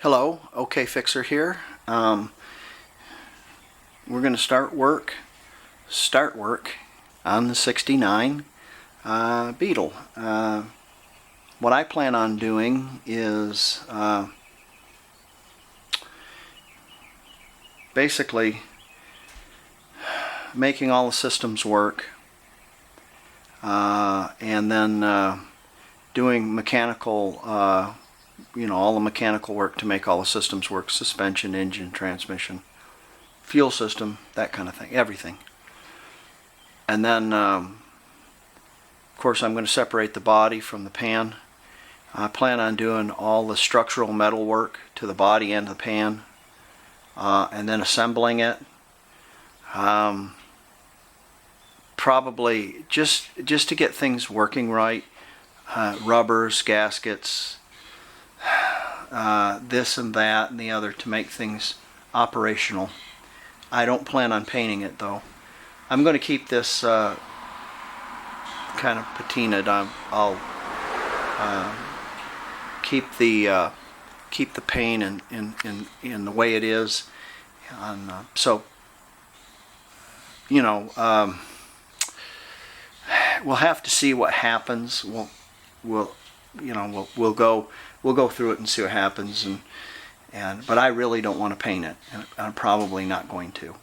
Hello, OK Fixer here. We're going to start work on the 69 Beetle. What I plan on doing is basically making all the systems work and then doing mechanical all the mechanical work to make all the systems work: suspension, engine, transmission, fuel system, that kind of thing, everything. And then of course I'm going to separate the body from the pan. I plan on doing all the structural metal work to the body and the pan, and then assembling it. Probably just to get things working right, rubbers, gaskets, this and that and the other, to make things operational. I don't plan on painting it though. I'm going to keep this kind of patinaed. I'll keep the paint in the way it is, and so we'll have to see what happens. We'll go through it and see what happens, but I really don't want to paint it, and I'm probably not going to.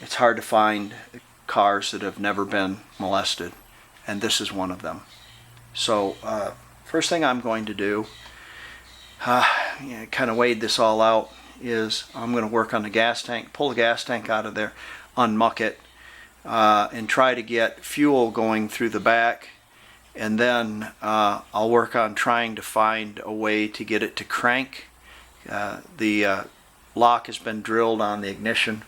It's hard to find cars that have never been molested, and this is one of them. So first thing I'm going to do, kind of weighed this all out, is I'm going to work on the gas tank, pull the gas tank out of there, unmuck it, and try to get fuel going through the back. And then I'll work on trying to find a way to get it to crank. The lock has been drilled on the ignition,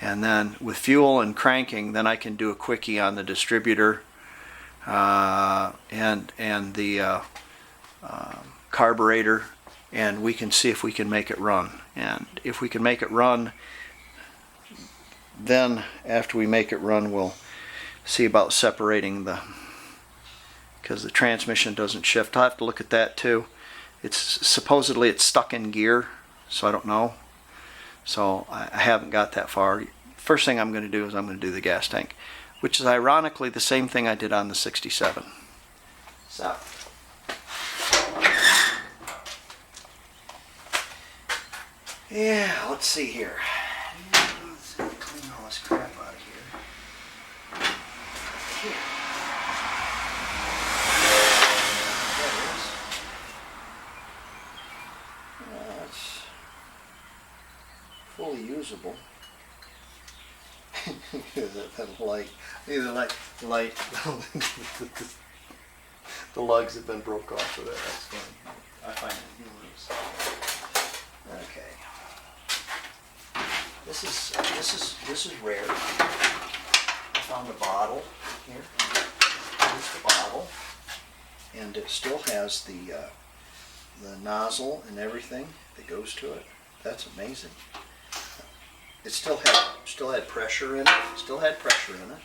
and then with fuel and cranking, then I can do a quickie on the distributor and the carburetor, and we can see if we can make it run. And if we can make it run, then after we make it run, we'll see about separating because the transmission doesn't shift. I'll have to look at that too. Supposedly it's stuck in gear, so I don't know. So I haven't got that far. First thing I'm going to do is I'm going to do the gas tank, which is ironically the same thing I did on the 67. So yeah, let's see here. Let's clean all this crap out of here. Here. That's fully usable. that light. Either light. The lugs have been broke off of that. That's funny. I find it humorous. Okay. This is rare. I found a bottle here. Here's the bottle, and it still has the nozzle and everything that goes to it. That's amazing. It still had pressure in it. Still had pressure in it.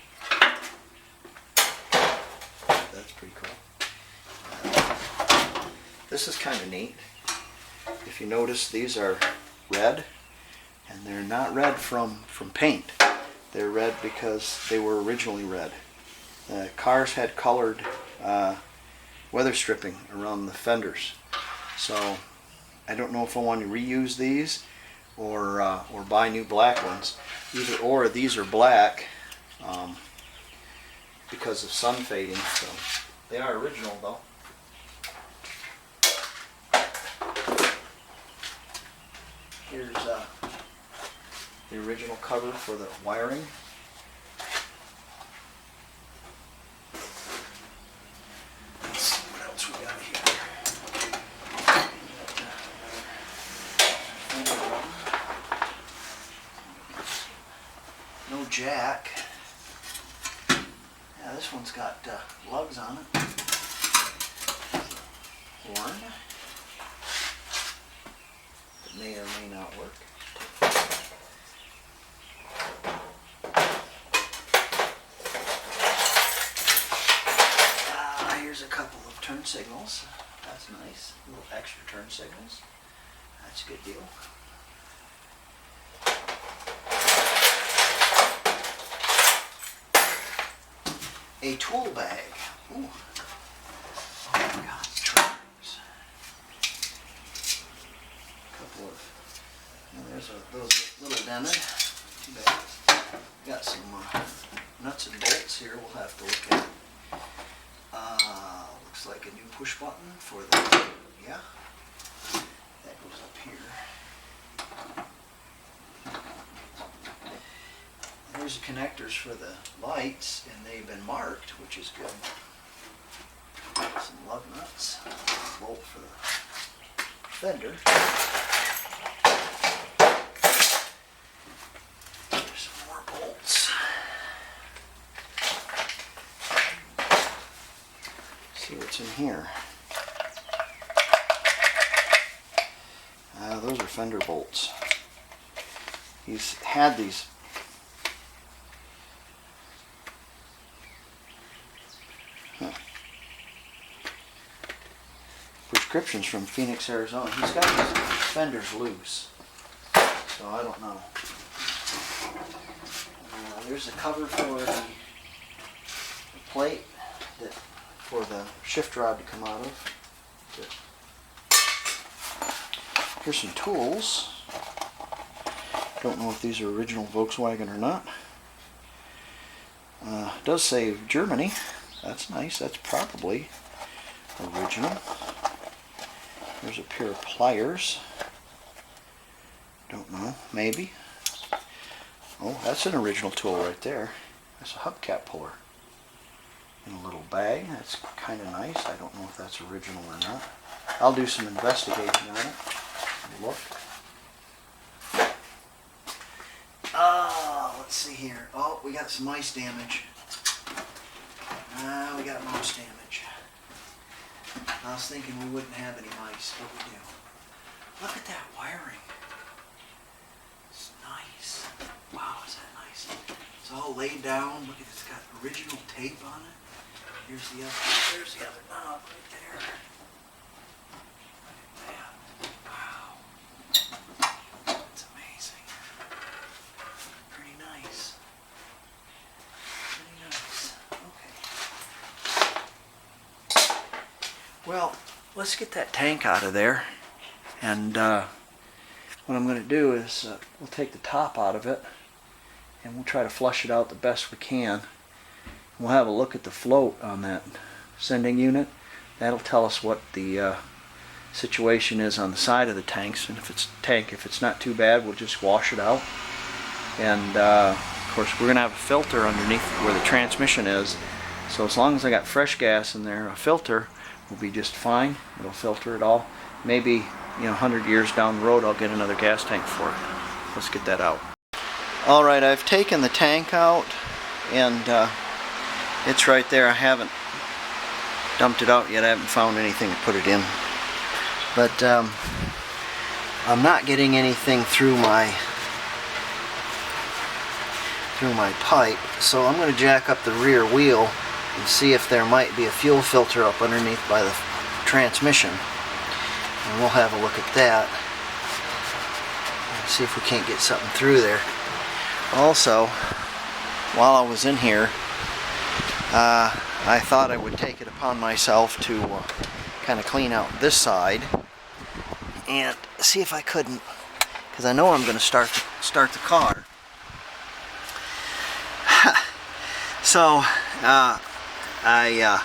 That's pretty cool. This is kind of neat. If you notice, these are red, and they're not red from paint. They're red because they were originally red. Cars had colored weather stripping around the fenders. So I don't know if I want to reuse these or buy new black ones. Either or, these are black because of sun fading. So they are original though. Here's the original cover for the wiring. Let's see what else we got here. No jack. Yeah, this one's got lugs on it. Horn. It may or may not work. Here's a couple of turn signals. That's nice. Little extra turn signals. That's a good deal. A tool bag. Ooh. Oh my God, trimmers. A couple of, those are a little dented. Too bad. Got some nuts and bolts here we'll have to look at. Looks like a new push button for the, yeah, that goes up here. There's the connectors for the lights, and they've been marked, which is good. Some lug nuts, bolt for the fender. There's some more bolts. See what's in here. Those are fender bolts. He's had these. Prescriptions from Phoenix, Arizona. He's got his fenders loose, so I don't know. There's a cover for the plate that for the shift rod to come out of. Here's some tools. Don't know if these are original Volkswagen or not. It does say Germany. That's nice. That's probably original. There's a pair of pliers. Don't know. Maybe. Oh, that's an original tool right there. That's a hubcap puller. In a little bag. That's kind of nice. I don't know if that's original or not. I'll do some investigating on it. Look. Let's see here. Oh, we got some mice damage. We got mouse damage. I was thinking we wouldn't have any mice, but we do. Look at that wiring. It's nice. Wow, is that nice? It's all laid down. Look at it. It's got original tape on it. There's the other knob right there. Look at that. Wow. That's amazing. Pretty nice. Pretty nice. Okay. Well, let's get that tank out of there. And what I'm going to do is we'll take the top out of it and we'll try to flush it out the best we can. We'll have a look at the float on that sending unit. That'll tell us what the situation is on the side of the tanks, and if it's not too bad, we'll just wash it out. And of course we're gonna have a filter underneath where the transmission is, so as long as I got fresh gas in there, a filter will be just fine. It'll filter it all. Maybe 100 years down the road I'll get another gas tank for it. Let's get that out. Alright, I've taken the tank out, and it's right there. I haven't dumped it out yet. I haven't found anything to put it in. But I'm not getting anything through my pipe, so I'm going to jack up the rear wheel and see if there might be a fuel filter up underneath by the transmission. And we'll have a look at that and see if we can't get something through there. Also, while I was in here, I thought I would take it upon myself to kind of clean out this side and see if I couldn't, because I know I'm going to start the car. So I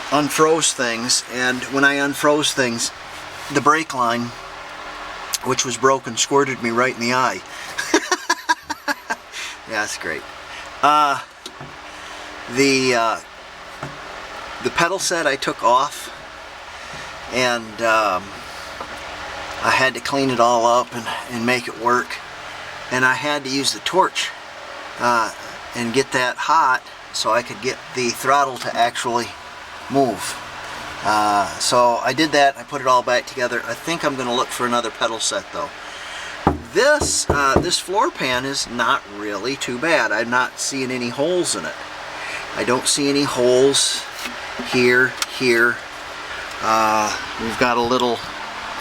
unfroze things, and when I unfroze things, the brake line, which was broken, squirted me right in the eye. Yeah, that's great. The pedal set I took off, and I had to clean it all up and make it work, and I had to use the torch and get that hot so I could get the throttle to actually move. So I did that. I put it all back together. I think I'm going to look for another pedal set though. This floor pan is not really too bad. I'm not seeing any holes in it. I don't see any holes here. We've got a little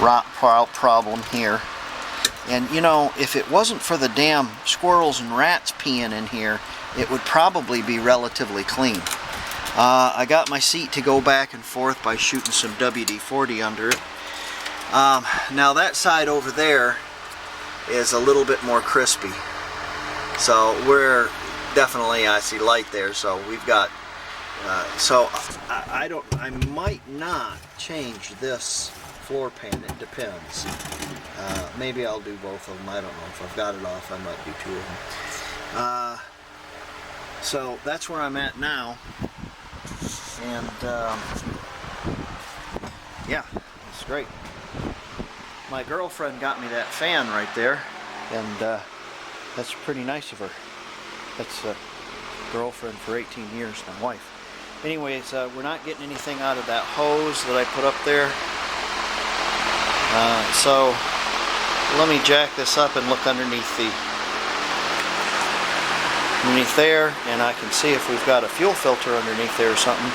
rot problem here. And you know, if it wasn't for the damn squirrels and rats peeing in here, it would probably be relatively clean. I got my seat to go back and forth by shooting some WD-40 under it. Now that side over there is a little bit more crispy. So we're definitely, I see light there, so we've got, so I might not change this floor pan, it depends. Maybe I'll do both of them, I don't know. If I've got it off, I might do two of them. So that's where I'm at now. And yeah, it's great. My girlfriend got me that fan right there, and that's pretty nice of her. That's a girlfriend for 18 years, my wife. Anyways, we're not getting anything out of that hose that I put up there. So let me jack this up and look underneath there, and I can see if we've got a fuel filter underneath there or something,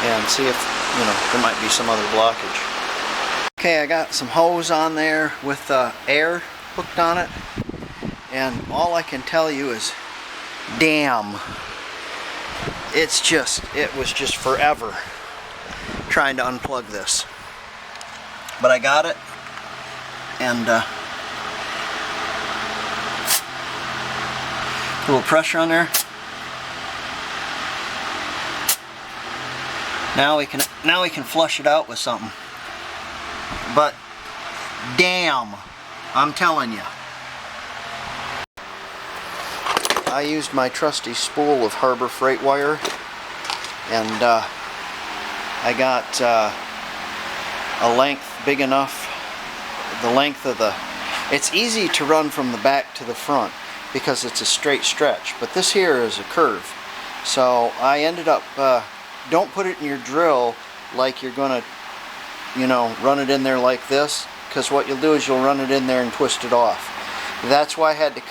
and see if, you know, there might be some other blockage. Okay, I got some hose on there with air hooked on it, and all I can tell you is, damn, it was just forever trying to unplug this. But I got it, and a little pressure on there. Now we can flush it out with something. But damn, I'm telling you. I used my trusty spool of Harbor Freight wire, and I got a length big enough, the length of the, it's easy to run from the back to the front because it's a straight stretch, but this here is a curve. So I ended up, don't put it in your drill like you're gonna, you know, run it in there like this, because what you'll do is you'll run it in there and twist it off. That's why I had to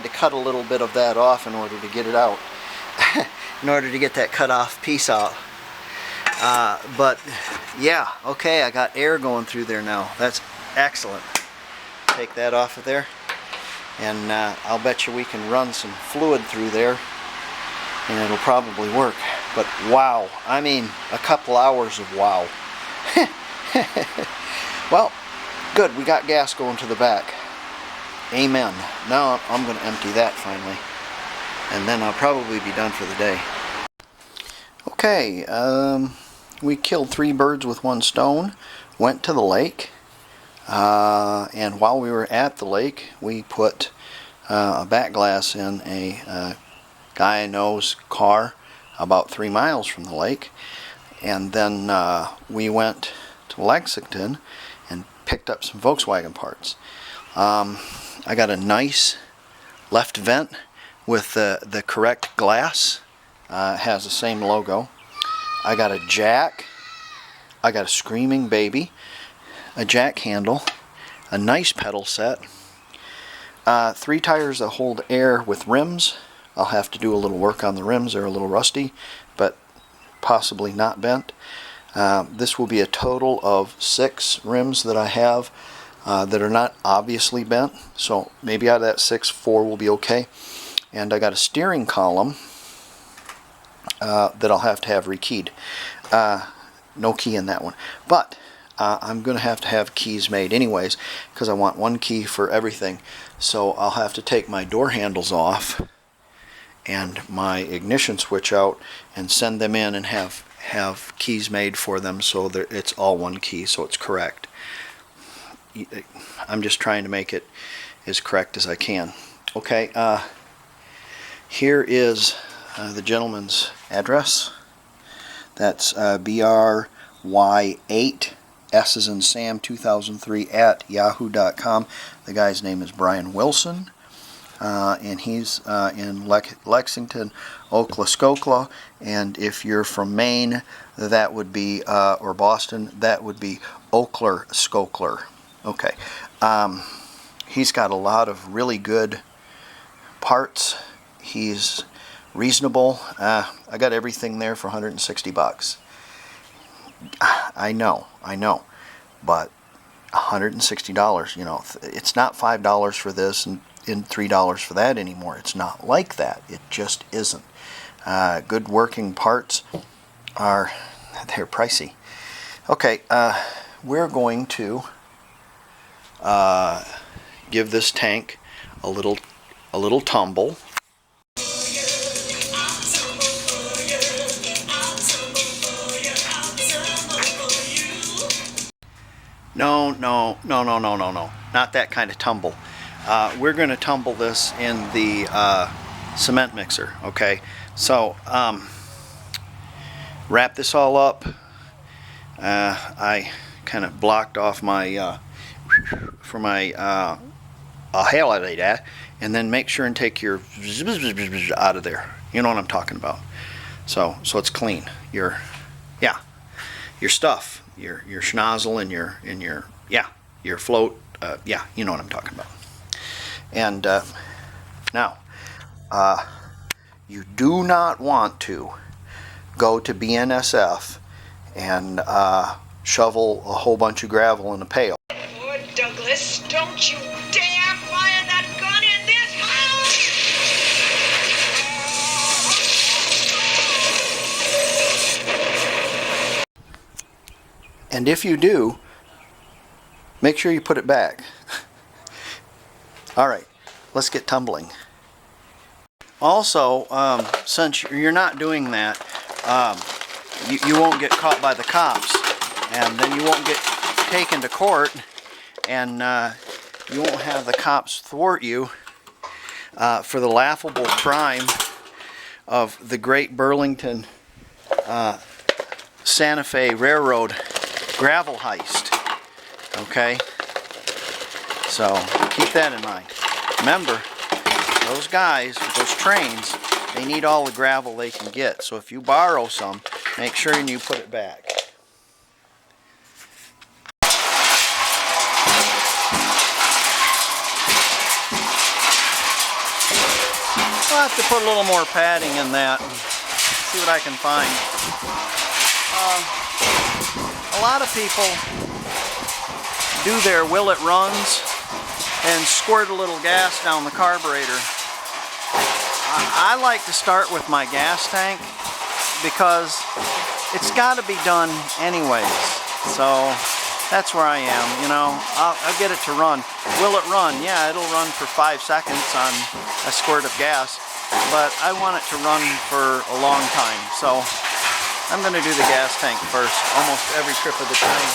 cut a little bit of that off in order to get it out, in order to get that cut off piece out. But yeah, okay, I got air going through there now. That's excellent. Take that off of there, and I'll bet you we can run some fluid through there, and it'll probably work. But wow, I mean, a couple hours of wow. Well, good, we got gas going to the back. Amen. Now I'm going to empty that finally, and then I'll probably be done for the day. Okay, we killed 3 birds with 1 stone, went to the lake, and while we were at the lake, we put a back glass in a guy I know's car about 3 miles from the lake, and then we went to Lexington and picked up some Volkswagen parts. I got a nice left vent with the correct glass, has the same logo. I got a jack, I got a screaming baby, a jack handle, a nice pedal set, 3 tires that hold air with rims. I'll have to do a little work on the rims, they're a little rusty, but possibly not bent. This will be a total of 6 rims that I have that are not obviously bent, so maybe out of that 6, 4 will be okay. And I got a steering column that I'll have to have rekeyed. No key in that one, but I'm going to have keys made anyways, because I want 1 key for everything. So I'll have to take my door handles off and my ignition switch out and send them in and have keys made for them, so that it's all 1 key, so it's correct. I'm just trying to make it as correct as I can. Okay, here is the gentleman's address. That's BRY8 S as in Sam 2003 at yahoo.com. The guy's name is Brian Wilson, and he's in Lexington, Ocklaskokla, and if you're from Maine, that would be, or Boston, that would be Oakler-Skokler. Okay, he's got a lot of really good parts. He's reasonable. I got everything there for 160 bucks. I know, but $160. You know, it's not $5 for this and $3 for that anymore. It's not like that. It just isn't. Good working parts they're pricey. Okay, we're going to give this tank a little tumble. No, not that kind of tumble. We're going to tumble this in the cement mixer. Okay, so wrap this all up. I kind of blocked off my for my highlight, and then make sure and take your out of there. You know what I'm talking about. So it's clean. Your stuff, your schnozzle and your float. You know what I'm talking about. And now, you do not want to go to BNSF and shovel a whole bunch of gravel in a pail. Lord Douglas, don't you dare fire that gun in this house! And if you do, make sure you put it back. All right, let's get tumbling. Also, since you're not doing that, you won't get caught by the cops, and then you won't get taken to court, and you won't have the cops thwart you for the laughable crime of the Great Burlington Santa Fe Railroad gravel heist. Okay? So keep that in mind. Remember, those guys with those trains, they need all the gravel they can get. So if you borrow some, make sure and you put it back. I'll have to put a little more padding in that and see what I can find. A lot of people do their will it runs and squirt a little gas down the carburetor. I like to start with my gas tank because it's got to be done anyways. So that's where I am, you know. I'll get it to run. Will it run? Yeah, it'll run for 5 seconds on a squirt of gas, but I want it to run for a long time. So I'm going to do the gas tank first, almost every trip of the train.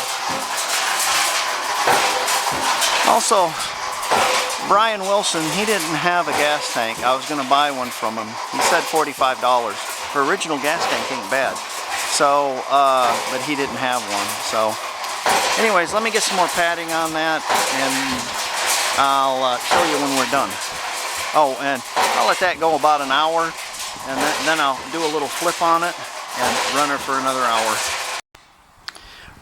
Also, Brian Wilson, he didn't have a gas tank. I was going to buy one from him. He said $45. For original gas tank ain't bad. So, but he didn't have one. So, anyways, let me get some more padding on that, and I'll show you when we're done. Oh, and I'll let that go about an hour, and then I'll do a little flip on it and run her for another hour.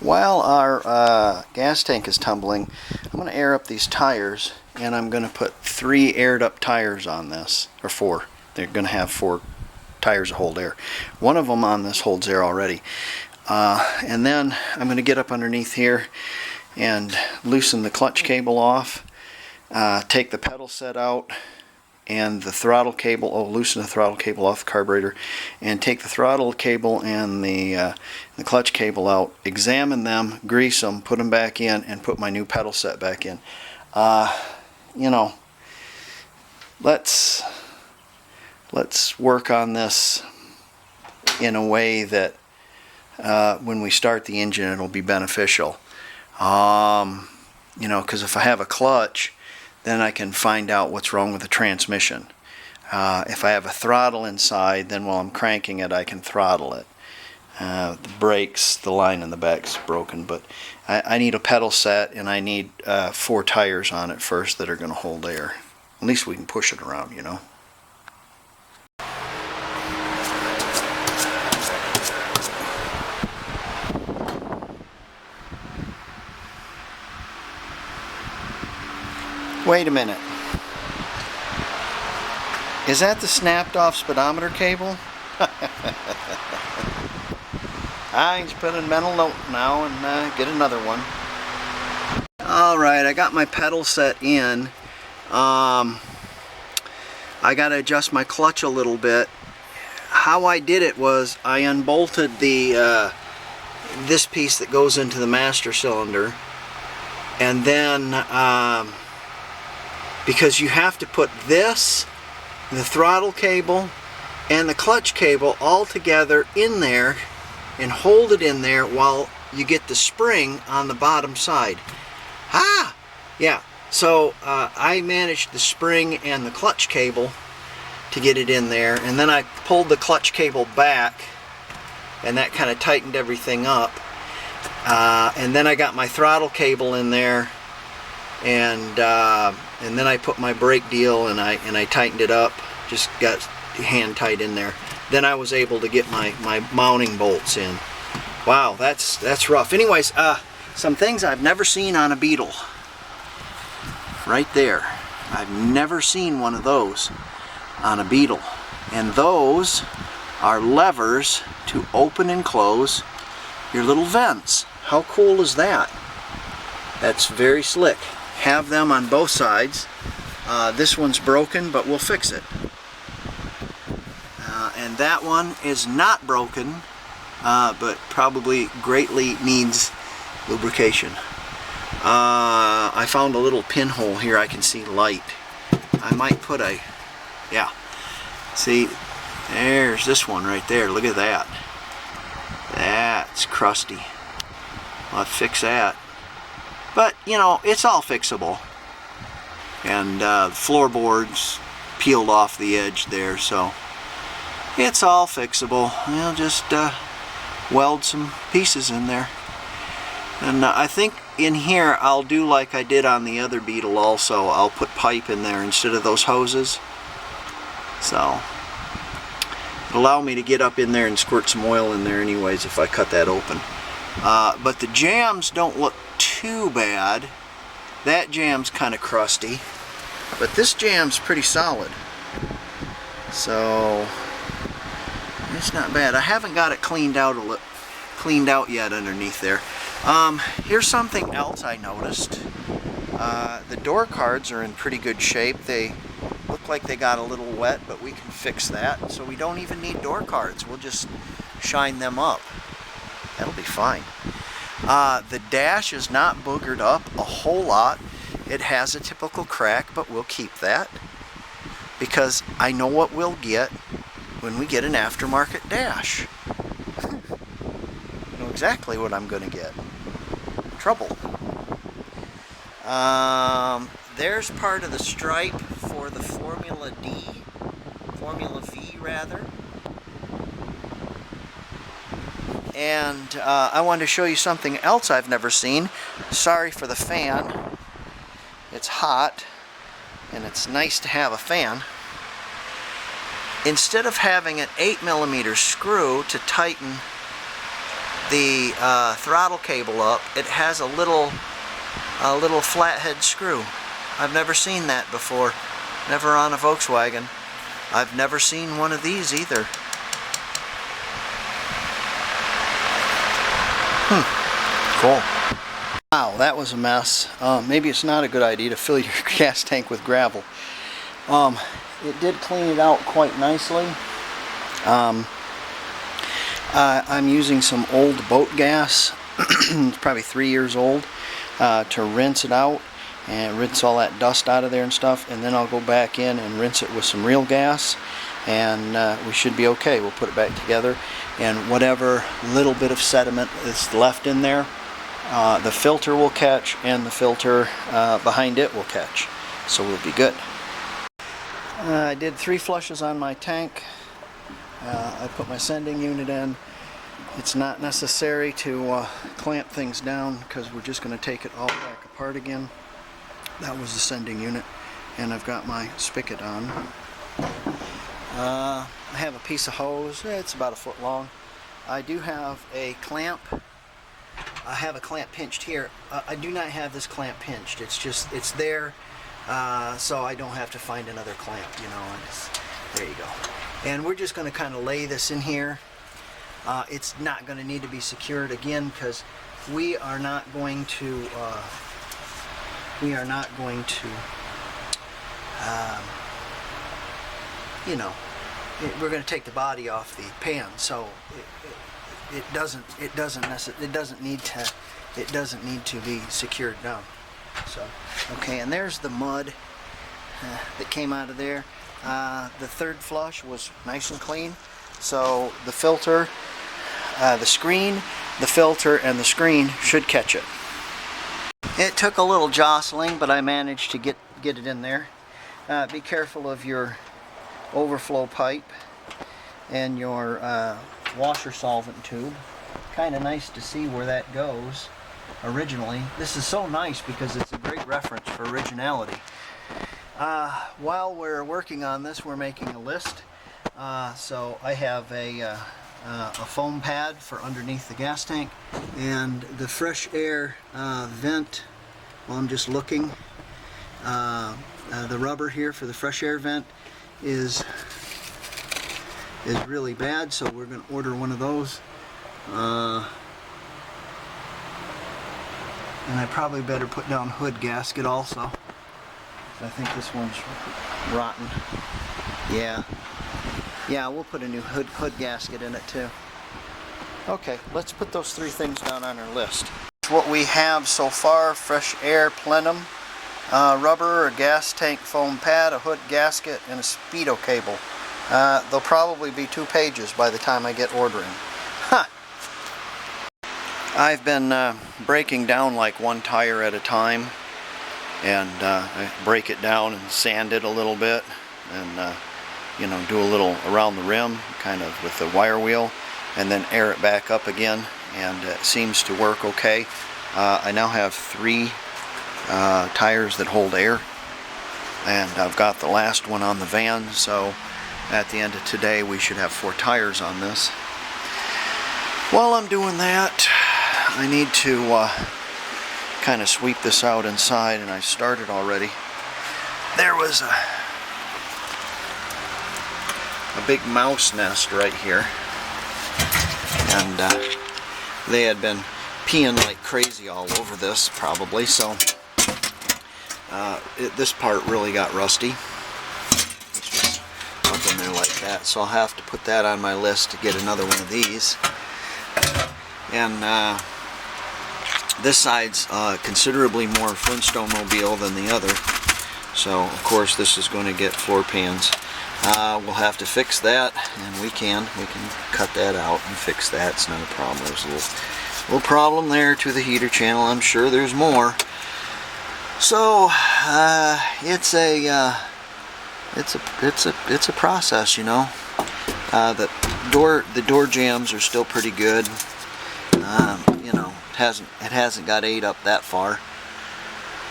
While our gas tank is tumbling, I'm going to air up these tires, and I'm going to put 3 aired up tires on this, or 4. They're going to have 4 tires that hold air. One of them on this holds air already. And then I'm going to get up underneath here and loosen the clutch cable off, take the pedal set out and the throttle cable, loosen the throttle cable off the carburetor, and take the throttle cable and the clutch cable out, examine them, grease them, put them back in, and put my new pedal set back in. You know, let's work on this in a way that when we start the engine it'll be beneficial. You know, because if I have a clutch, then I can find out what's wrong with the transmission. If I have a throttle inside, then while I'm cranking it, I can throttle it. The brakes, the line in the back's broken, but I need a pedal set, and I need 4 tires on it first that are going to hold air. At least we can push it around, you know. Wait a minute. Is that the snapped off speedometer cable? I just put a mental note now and get another one. I got my pedal set in. I got to adjust my clutch a little bit. How I did it was I unbolted the this piece that goes into the master cylinder, and then because you have to put this, the throttle cable, and the clutch cable all together in there and hold it in there while you get the spring on the bottom side. Yeah, so I managed the spring and the clutch cable to get it in there, and then I pulled the clutch cable back, and that kind of tightened everything up. And then I got my throttle cable in there, and then I put my brake deal, and I tightened it up, just got hand tight in there. Then I was able to get my mounting bolts in. Wow, that's rough. Anyways, some things I've never seen on a Beetle. Right there. I've never seen one of those on a Beetle. And those are levers to open and close your little vents. How cool is that? That's very slick. Have them on both sides. This one's broken, but we'll fix it. And that one is not broken, but probably greatly needs lubrication. I found a little pinhole here. I can see light. I might put a, yeah, see, there's this one right there. Look at that. That's crusty. I'll fix that. But, you know, it's all fixable. And the floorboards peeled off the edge there, so it's all fixable. We'll just weld some pieces in there. And I think in here I'll do like I did on the other Beetle also. I'll put pipe in there instead of those hoses. So it'll allow me to get up in there and squirt some oil in there anyways if I cut that open. But the jams don't look too bad. That jam's kind of crusty, but this jam's pretty solid. So it's not bad. I haven't got it cleaned out yet underneath there. Here's something else I noticed. The door cards are in pretty good shape. They look like they got a little wet, but we can fix that. So we don't even need door cards. We'll just shine them up. That'll be fine. The dash is not boogered up a whole lot. It has a typical crack, but we'll keep that because I know what we'll get when we get an aftermarket dash. I know exactly what I'm going to get. Trouble. There's part of the stripe for the Formula V rather. And I wanted to show you something else I've never seen. Sorry for the fan. It's hot, and it's nice to have a fan. Instead of having an 8mm screw to tighten the throttle cable up, it has a little flathead screw. I've never seen that before. Never on a Volkswagen. I've never seen one of these either. Cool. Wow, that was a mess. Maybe it's not a good idea to fill your gas tank with gravel. It did clean it out quite nicely. I'm using some old boat gas. It's probably 3 years old, to rinse it out and rinse all that dust out of there and stuff, and then I'll go back in and rinse it with some real gas, and we should be okay. We'll put it back together, and whatever little bit of sediment is left in there, the filter will catch, and the filter behind it will catch, so we'll be good. I did 3 flushes on my tank. I put my sending unit in. It's not necessary to clamp things down because we're just going to take it all back apart again. That was the sending unit, and I've got my spigot on. I have a piece of hose. It's about 1 foot long. I do have a clamp. I have a clamp pinched here. I do not have this clamp pinched. It's there, so I don't have to find another clamp, you know. There you go. And we're just going to kind of lay this in here. It's not going to need to be secured again because we are not going to we are not going to, we're going to take the body off the pan, so it doesn't need to be secured down. So, okay, and there's the mud that came out of there. The third flush was nice and clean, so the filter, the screen, the filter, and the screen should catch it. It took a little jostling, but I managed to get it in there. Be careful of your overflow pipe and your washer solvent tube. Kind of nice to see where that goes originally. This is so nice because it's a great reference for originality. While we're working on this, we're making a list. So I have a foam pad for underneath the gas tank, and the fresh air vent. Well, I'm just looking. The rubber here for the fresh air vent is really bad, so we're going to order one of those. And I probably better put down hood gasket also. I think this one's rotten. Yeah, we'll put a new hood gasket in it too. Okay, let's put those three things down on our list. What we have so far: fresh air plenum, rubber, a gas tank foam pad, a hood gasket, and a speedo cable. There'll probably be 2 pages by the time I get ordering. Huh. I've been breaking down like one tire at a time, and I break it down and sand it a little bit, and do a little around the rim, kind of with the wire wheel, and then air it back up again, and it seems to work okay. I now have 3 tires that hold air, and I've got the last one on the van, so at the end of today we should have 4 tires on this. While I'm doing that, I need to kind of sweep this out inside, and I started already. There was a big mouse nest right here, and they had been peeing like crazy all over this probably, so this part really got rusty. It's just up in there like that, so I'll have to put that on my list to get another one of these. And this side's considerably more Flintstone-mobile than the other, so of course this is going to get floor pans. We'll have to fix that, and we can cut that out and fix that. It's not a problem. There's a little problem there to the heater channel. I'm sure there's more. So it's a process, The door jambs are still pretty good. It hasn't got ate up that far.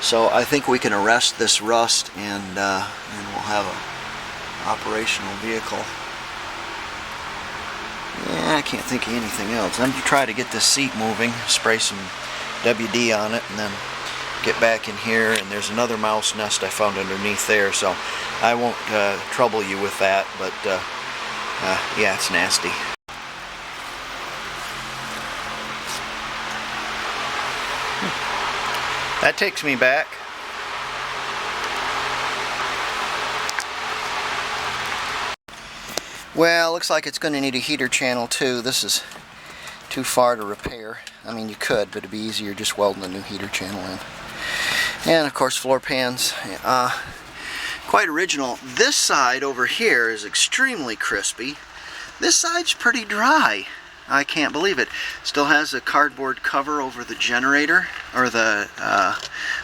So I think we can arrest this rust, and we'll have a operational vehicle. Yeah, I can't think of anything else. I'm going to try to get this seat moving, spray some WD on it, and then get back in here. And there's another mouse nest I found underneath there, so I won't trouble you with that, but yeah, it's nasty. That takes me back. Well, looks like it's going to need a heater channel too. This is too far to repair. I mean, you could, but it'd be easier just welding a new heater channel in. And of course, floor pans. Quite original. This side over here is extremely crispy. This side's pretty dry. I can't believe it. Still has a cardboard cover over the generator, or the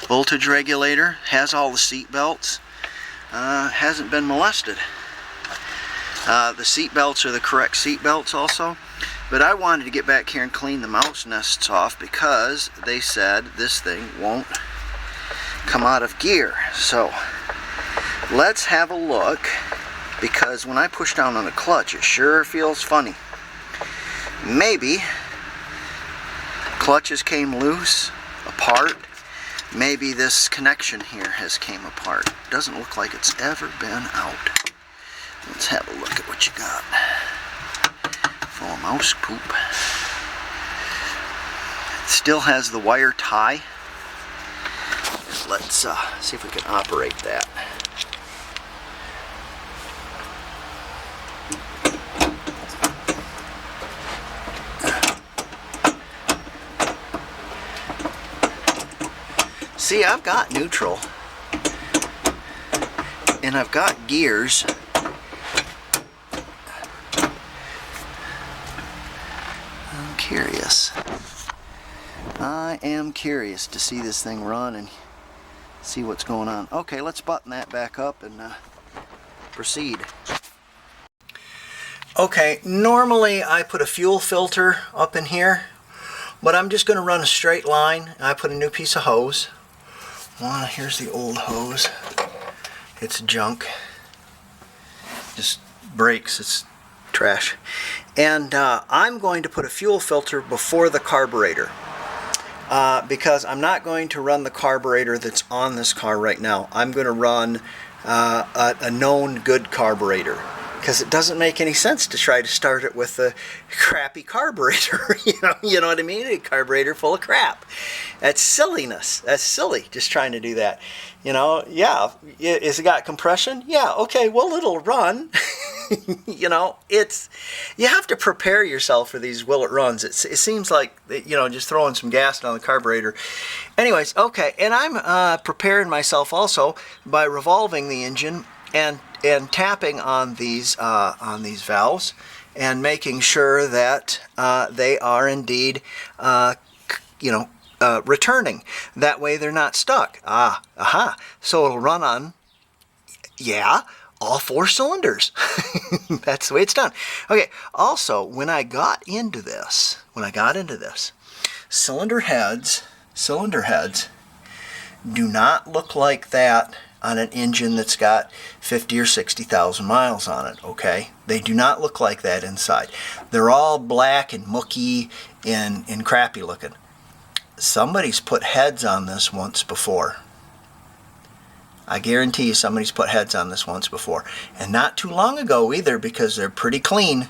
voltage regulator. Has all the seat belts. Hasn't been molested. The seat belts are the correct seat belts also. But I wanted to get back here and clean the mouse nests off because they said this thing won't come out of gear. So let's have a look, because when I push down on the clutch it sure feels funny. Maybe clutches came loose, apart. Maybe this connection here has came apart. Doesn't look like it's ever been out. Let's have a look at what you got. Full of mouse poop. It still has the wire tie. let's see if we can operate that. See, I've got neutral, and I've got gears. I'm curious. I am curious to see this thing run and see what's going on. Okay, let's button that back up and proceed. Okay, normally I put a fuel filter up in here, but I'm just going to run a straight line. I put a new piece of hose. Here's the old hose. It's junk. Just breaks. It's trash. And I'm going to put a fuel filter before the carburetor. Because I'm not going to run the carburetor that's on this car right now. I'm going to run a known good carburetor, because it doesn't make any sense to try to start it with a crappy carburetor. You know what I mean? A carburetor full of crap. That's silliness. That's silly, just trying to do that. Yeah, is it got compression? Yeah, okay, well, it'll run. You have to prepare yourself for these will it runs. It seems like, just throwing some gas down the carburetor. Anyways, okay, and I'm preparing myself also by revolving the engine and tapping on these valves and making sure that they are indeed returning. That way they're not stuck. So it'll run on, all 4 cylinders. That's the way it's done. Okay, also, when I got into this, cylinder heads do not look like that on an engine that's got 50 or 60,000 miles on it, okay? They do not look like that inside. They're all black and mucky and crappy looking. Somebody's put heads on this once before. I guarantee you somebody's put heads on this once before. And not too long ago either, because they're pretty clean.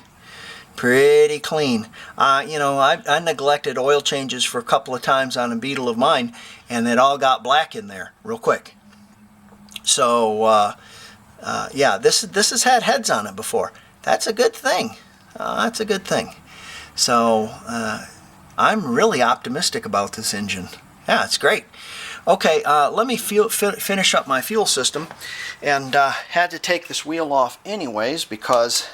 Pretty clean. I neglected oil changes for a couple of times on a Beetle of mine, and it all got black in there real quick. So, yeah, this has had heads on it before. That's a good thing. That's a good thing. So, I'm really optimistic about this engine. Yeah, it's great. Okay, let me finish up my fuel system, and had to take this wheel off anyways because,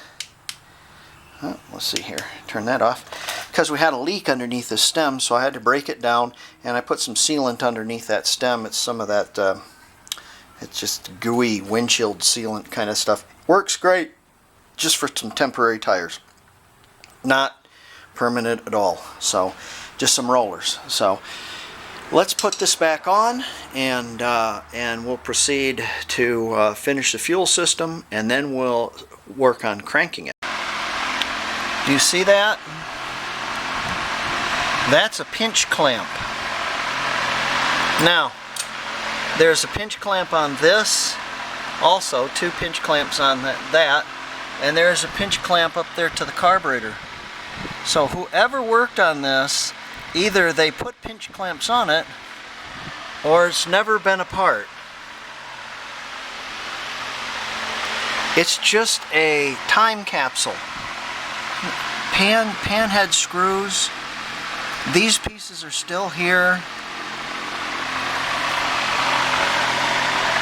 let's see here, turn that off, because we had a leak underneath the stem, so I had to break it down, and I put some sealant underneath that stem. It's some of that, it's just gooey windshield sealant kind of stuff. Works great just for some temporary tires. Not permanent at all, so just some rollers. So let's put this back on, and we'll proceed to finish the fuel system, and then we'll work on cranking it. Do you see that? That's a pinch clamp. Now, there's a pinch clamp on this, also 2 pinch clamps on that, and there's a pinch clamp up there to the carburetor. So whoever worked on this, either they put pinch clamps on it, or it's never been apart. It's just a time capsule. Pan head screws. These pieces are still here.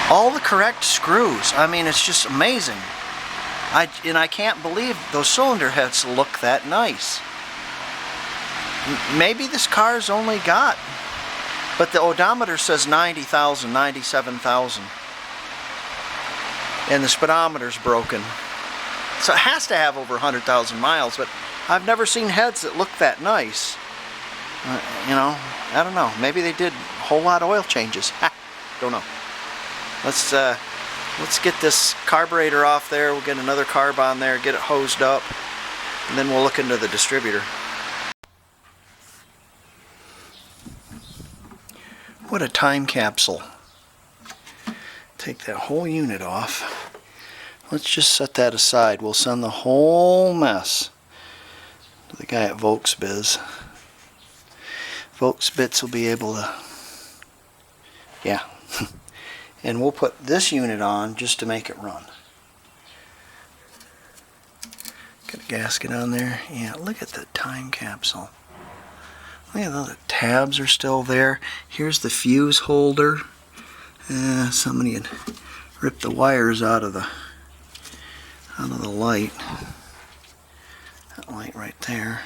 All the correct screws. I mean, it's just amazing. I can't believe those cylinder heads look that nice. Maybe this car's only got, but the odometer says 90,000, 97,000. And the speedometer's broken. So it has to have over 100,000 miles, but I've never seen heads that look that nice. I don't know. Maybe they did a whole lot of oil changes. Don't know. Let's get this carburetor off there. We'll get another carb on there, get it hosed up, and then we'll look into the distributor. What a time capsule. Take that whole unit off. Let's just set that aside. We'll send the whole mess to the guy at Volksbiz. Volksbits will be able to, yeah, And we'll put this unit on just to make it run. Got a gasket on there. Yeah, look at the time capsule. Look at the tabs are still there. Here's the fuse holder. Somebody had ripped the wires out of the light. That light right there.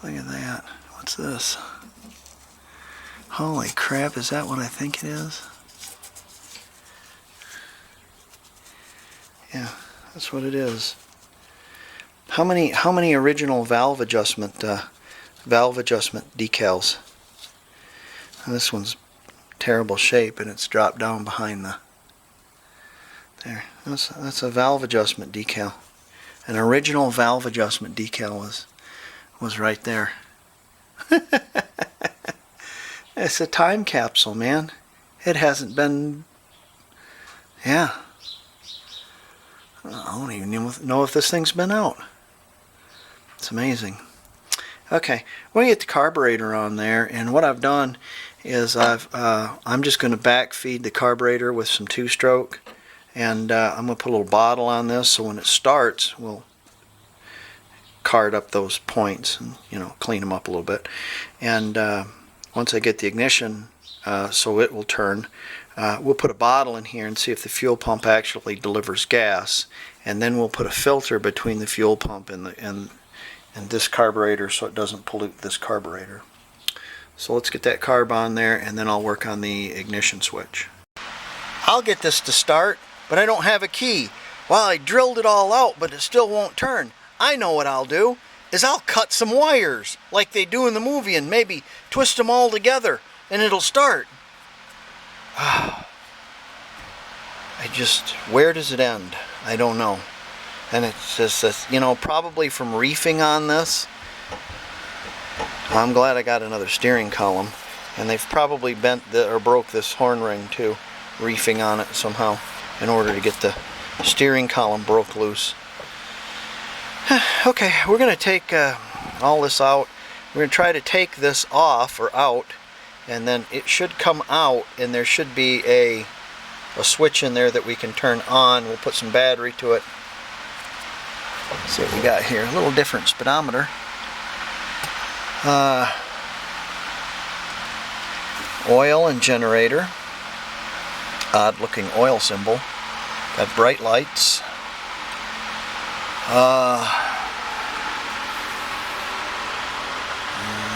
Look at that. What's this? Holy crap, is that what I think it is? Yeah, that's what it is. How many original valve adjustment decals? And this one's terrible shape and it's dropped down behind the there. That's a valve adjustment decal. An original valve adjustment decal was right there. It's a time capsule, man. It hasn't been, yeah. I don't even know if this thing's been out. It's amazing. Okay, we're gonna get the carburetor on there, and what I've done is I'm just going to backfeed the carburetor with some 2-stroke, and I'm going to put a little bottle on this so when it starts, we'll card up those points and clean them up a little bit. And once I get the ignition so it will turn, we'll put a bottle in here and see if the fuel pump actually delivers gas, and then we'll put a filter between the fuel pump and this carburetor so it doesn't pollute this carburetor. So let's get that carb on there, and then I'll work on the ignition switch. I'll get this to start, but I don't have a key. Well, I drilled it all out, but it still won't turn. I know what I'll do, is I'll cut some wires, like they do in the movie, and maybe twist them all together, and it'll start. Where does it end? I don't know. And it's just, probably from reefing on this. I'm glad I got another steering column, and they've probably bent or broke this horn ring too, reefing on it somehow in order to get the steering column broke loose. Okay, we're going to take all this out. We're going to try to take this off or out, and then it should come out, and there should be a switch in there that we can turn on. We'll put some battery to it. Let's see what we got here. A little different speedometer. Oil and generator. Odd looking oil symbol. Got bright lights. I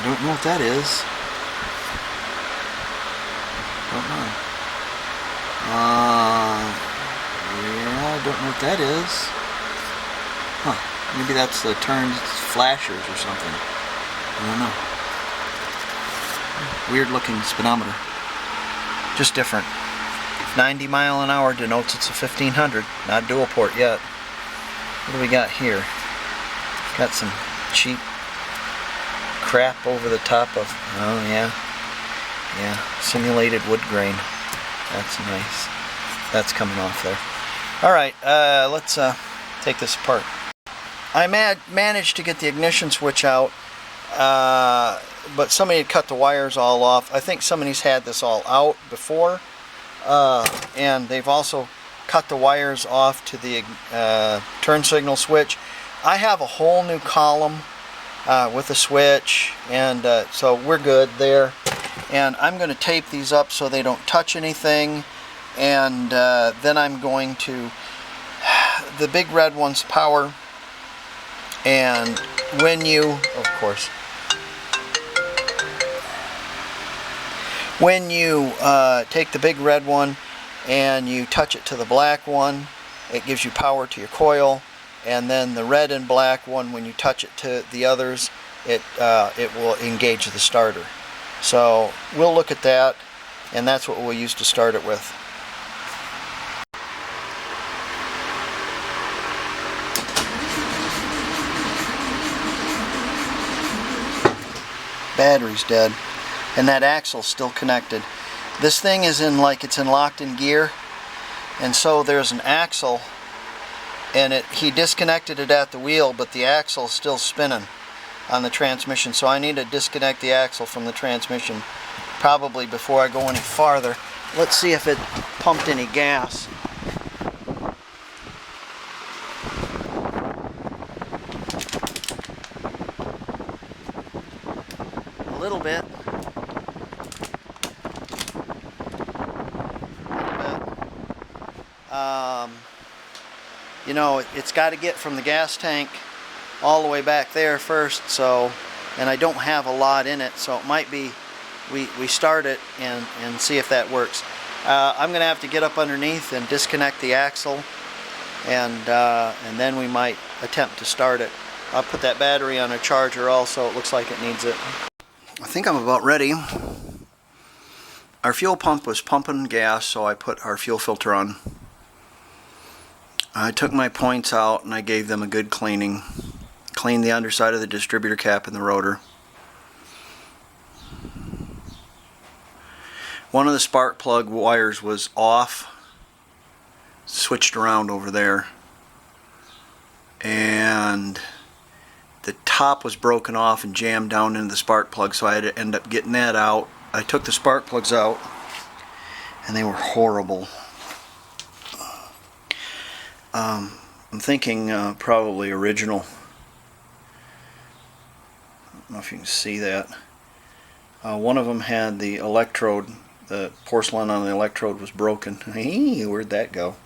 don't know what that is. Don't know. Yeah, I don't know what that is. Huh. Maybe that's the turned flashers or something. I don't know. Weird looking speedometer. Just different. 90 mile an hour denotes it's a 1500. Not dual port yet. What do we got here? Got some cheap crap over the top of, oh yeah. Yeah, simulated wood grain. That's nice. That's coming off there. Alright, let's take this apart. I managed to get the ignition switch out, but somebody had cut the wires all off. I think somebody's had this all out before, and they've also cut the wires off to the turn signal switch. I have a whole new column with a switch, and so we're good there. And I'm going to tape these up so they don't touch anything, and then I'm going to, the big red one's power, and when you, of course, when you take the big red one and you touch it to the black one, it gives you power to your coil, and then the red and black one, when you touch it to the others, it will engage the starter. So we'll look at that, and that's what we'll use to start it with. Battery's dead, and that axle's still connected. This thing is in, like, it's in locked in gear, and so there's an axle, and he disconnected it at the wheel, but the axle's still spinning on the transmission, so I need to disconnect the axle from the transmission probably before I go any farther. Let's see if it pumped any gas. A little bit. You know, it's got to get from the gas tank all the way back there first, so, and I don't have a lot in it, so it might be we start it and see if that works. I'm gonna have to get up underneath and disconnect the axle, and then we might attempt to start it. I'll put that battery on a charger also. It looks like it needs it. I think I'm about ready. Our fuel pump was pumping gas, so I put our fuel filter on. I took my points out and I gave them a good cleaning. Cleaned the underside of the distributor cap and the rotor. One of the spark plug wires was off. Switched around over there. And the top was broken off and jammed down into the spark plug, so I had to end up getting that out. I took the spark plugs out and they were horrible. I'm thinking probably original. I don't know if you can see that. One of them had the electrode, the porcelain on the electrode was broken. Where'd that go?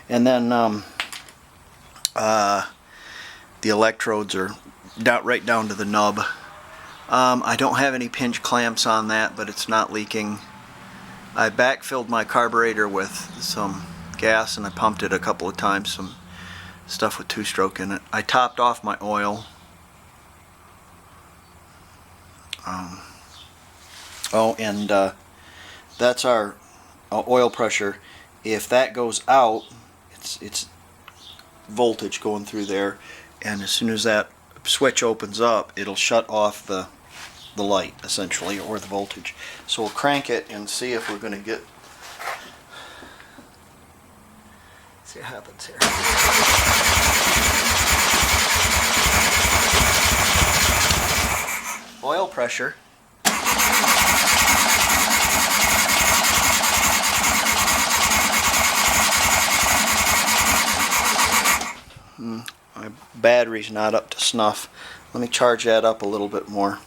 And then the electrodes are right down to the nub. I don't have any pinch clamps on that, but it's not leaking. I backfilled my carburetor with some gas and I pumped it a couple of times, some stuff with two-stroke in it. I topped off my oil. That's our oil pressure. If that goes out, it's voltage going through there, and as soon as that switch opens up, it'll shut off the light essentially, or the voltage. So we'll crank it and see if we're going to get. See what happens here. Oil pressure. My battery's not up to snuff. Let me charge that up a little bit more.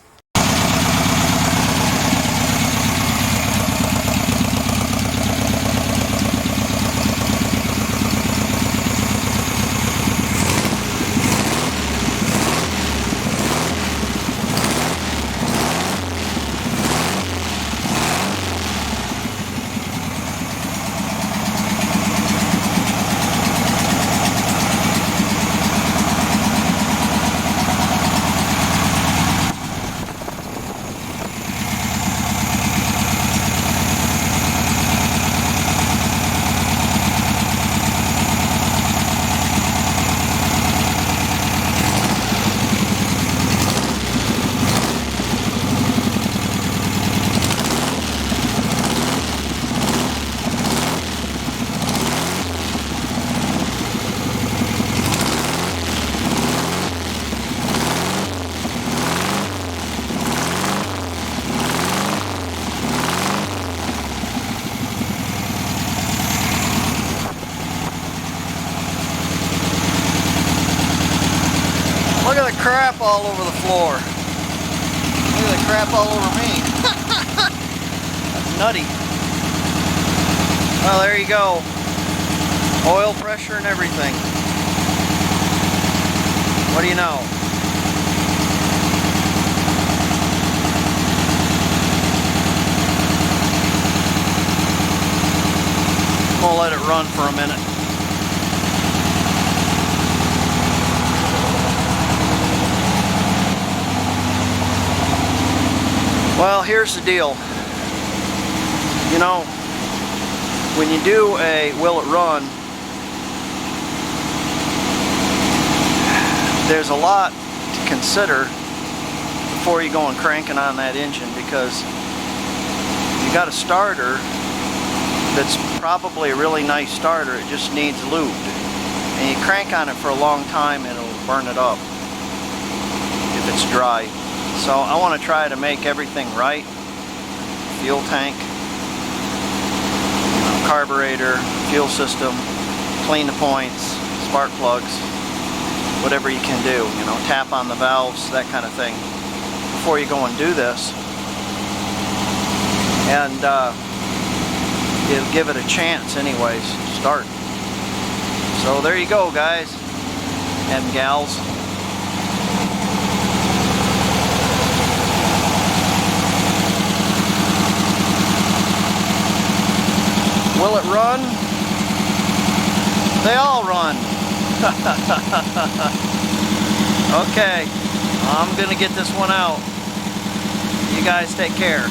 Look at the crap all over the floor. Look at the crap all over me. That's nutty. Well, there you go. Oil pressure and everything. What do you know? I'm gonna let it run for a minute. Well, here's the deal. You know, when you do a will it run, there's a lot to consider before you go and cranking on that engine, because you got a starter that's probably a really nice starter. It just needs lubed, and you crank on it for a long time and it'll burn it up if it's dry. So I want to try to make everything right fuel tank, carburetor, fuel system, clean the points, spark plugs, whatever you can do, tap on the valves, that kind of thing, before you go and do this. And it'll give it a chance anyways to start. So there you go, guys and gals. Will it run? They all run. Okay, I'm gonna get this one out. You guys take care.